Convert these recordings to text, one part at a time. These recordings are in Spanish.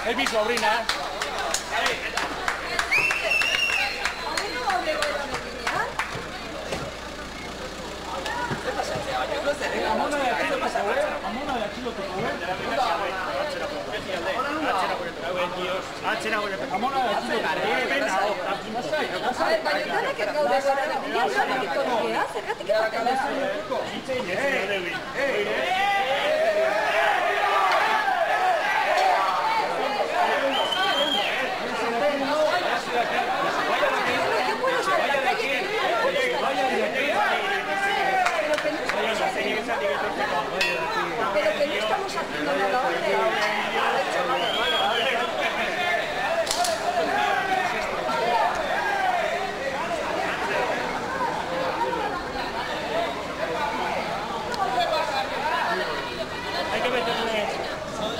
Es mi sobrina, ¿eh? Pero que no estamos haciendo nada.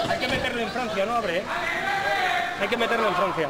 Hay que meterlo en Francia, no abre, ¿eh? Hay que meterlo en Francia.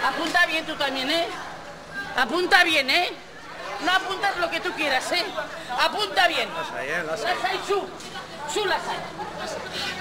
Apunta bien tú también, ¿eh? Apunta bien, ¿eh? No apuntas lo que tú quieras, ¿eh? Apunta bien. Las hay, Su. Su las hay.